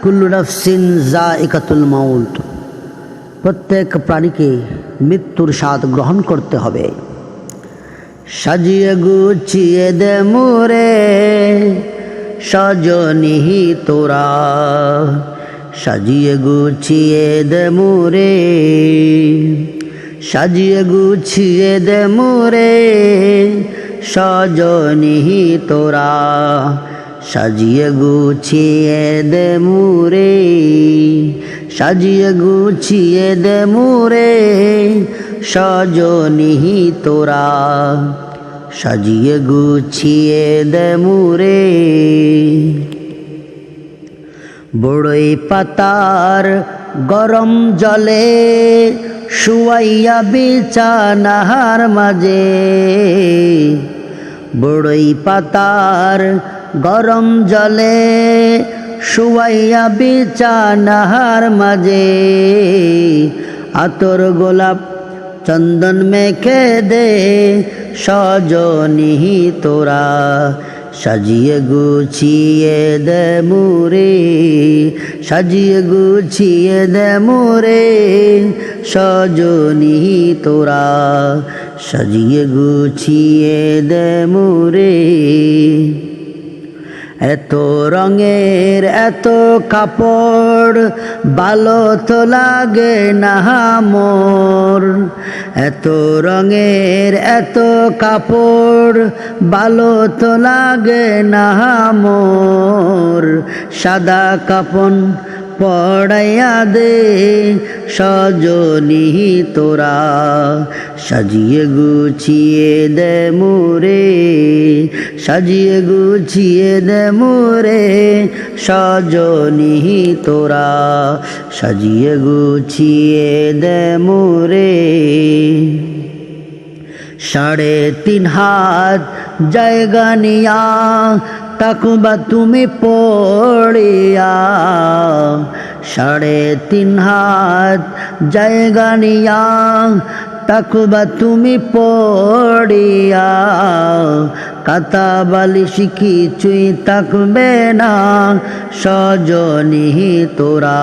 কুল্লু নাফসিন যায়িকাতুল মাউত, প্রত্যেক প্রাণীকে মৃত্যুর স্বাদ গ্রহণ করতে হবে। সাজিয়ে গুছিয়ে দে মোরে সজনী তোরা, সাজিয়ে গুছিয়ে দে মোরে, সাজিয়ে গুছিয়ে দে মোরে সজনী তোরা, সাজিয়ে গুছিয়ে দে মোরে, সাজিয়ে গুছিয়ে দে মোরে সজনী তোরা, সাজিয়ে গুছিয়ে দে মোরে। বড়ই পাতার গরম জলে শুয়াইয়া বিছানার মাঝে, বড়ই পাতার গরম জলে শুয়াইয়া বিছানার মাঝে, আতর গোলাপ চন্দন মেখে দে সজনী তোরা, সাজিয়ে গুছিয়ে দে মোরে, সাজিয়ে গুছিয়ে দে মোরে সজনী তোরা, সাজিয়ে গুছিয়ে দে মোরে। এত রঙের এত কাপড় ভালো তো লাগে না মোর, এত রঙের এত কাপড় ভালো তো লাগে না মোর, সাদা কাপন পড়াইয়া দে সজনী তোরা, সাজিয়ে গুছিয়ে দে মোরে, সাজিয়ে গুছিয়ে দে মোরে সজনী তোরা, সাজিয়ে গুছিয়ে দে মোরে। 3.5 হাত জায়গা নিয়া তাকবা তুমি পড়িয়া, 3.5 হাত জায়গা নিয়া তাকবা তুমি পড়িয়া, কাতা বালিশ কিছুই থাকবে না সজনী তোরা,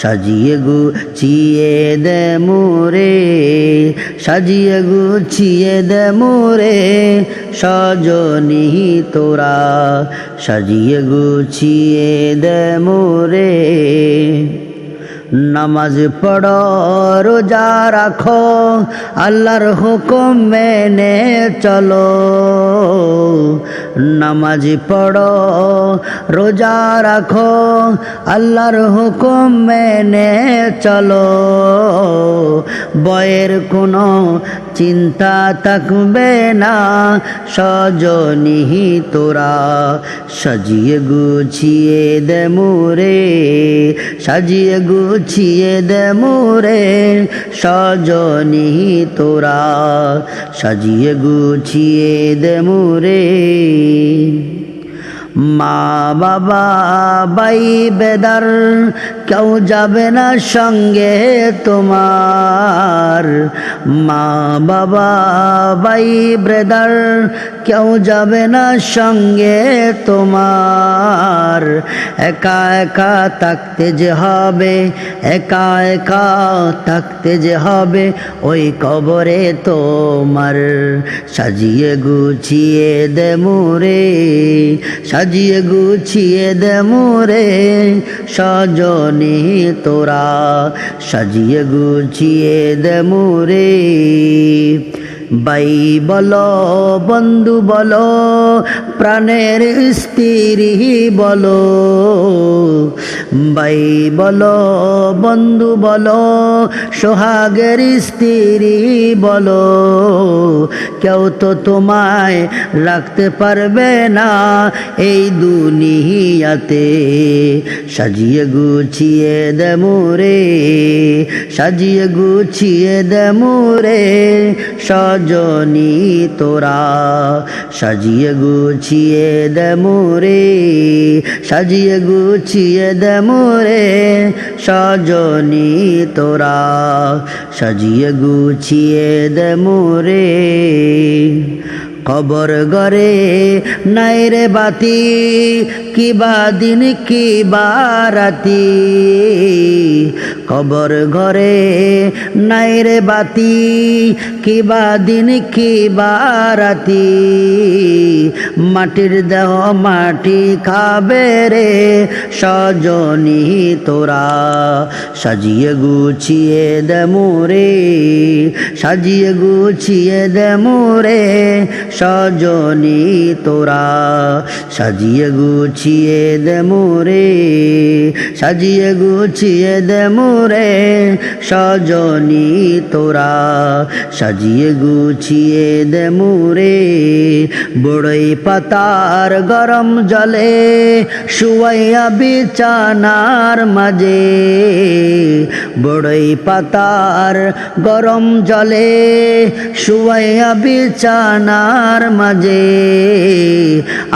সাজিয়ে গুছিয়ে দে মোরে, সাজিয়ে গুছিয়ে দে মোরে সজনী তোরা, সাজিয়ে গুছিয়ে দে মোরে। নামাজ পড়ো রোজা রাখো আল্লাহর হুকুম মেনে চলো, নামাজ পড়ো রোজা রাখো আল্লাহর হুকুম মেনে চলো, বয়ের কোনো চিন্তা থাকবে না সজনী তোরা, সাজিয়ে গুছিয়ে দে মোরে, সাজিয়ে গুছিয়ে দে মোরে সজনী তোরা, সাজিয়ে গুছিয়ে দে মোরে। মা বাবা ভাই বেদার কেউ যাবে না সঙ্গে তোমার, মা বাবা ভাই ব্রেদার কেউ যাবে না সঙ্গে তোমার, একা একা থাকতে যে হবে, একা একা থাকতে যে হবে ওই কবরে তোমার, সাজিয়ে গুছিয়ে দে মোরে, সাজিয়ে গুছিয়ে দে মোরে সজনী তোরা, সাজিয়ে গুছিয়ে দে মোরে। ভাই বলো বন্ধু বলো প্রাণের স্ত্রী বলো, ভাই বলো বন্ধু বলো সোহাগের স্ত্রী বলো, কেউ তো তোমায় রাখতে পারবে না এই দুনিয়াতে, সাজিয়ে গুছিয়ে দে মোরে, সাজিয়ে গুছিয়ে দে মোরে সজনী তোরা, সাজিয়ে গুছিয়ে দে মোরে, সাজিয়ে গুছিয়ে দে মোরে সজনী তোরা, সাজিয়ে গুছিয়ে দে মোরে। কবর ঘরে নাই রে বাতি কিবা দিন কিবা রাতি, কবর ঘরে নাই রে বাতি, কিবা দিন কিবা রাতি, মাটির দেহ মাটি খাবে রে সজনী তোরা, সাজিয়ে গুছিয়ে দে মোরে, সাজিয়ে গুছিয়ে দে মোরে সজনী তোরা, সাজিয়ে গুছিয়ে দে মোরে, সাজিয়ে গুছিয়ে দে মোরে সজনী তোরা, সাজিয়ে গুছিয়ে দে মোরে। বড়ই পাতার গরম জলে শুয়াইয়া বিছানার মাঝে, বড়ই পাতার গরম জলে শুয়াইয়া বিছানার মাঝে,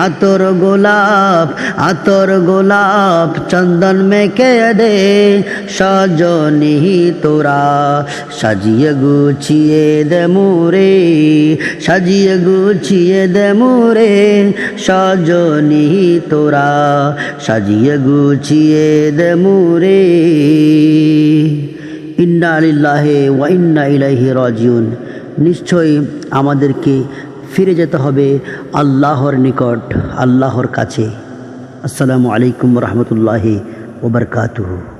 আতর গোলাপ চন্দন মেখে দে সজনী তোরা, সাজিয়ে গুছিয়ে দে মোরে, সাজিয়ে গুছিয়ে দে মোরে সজনী তোরা, সাজিয়ে গুছিয়ে দে মোরে। ইন্না লিল্লাহি ওয়া ইন্না ইলাইহি রাজিউন। নিশ্চয়ই আমাদেরকে ফিরে যেতে হবে আল্লাহর নিকট, আল্লাহর কাছে। আসসালামু আলাইকুম ওয়া রাহমাতুল্লাহি ওয়া বারাকাতুহু।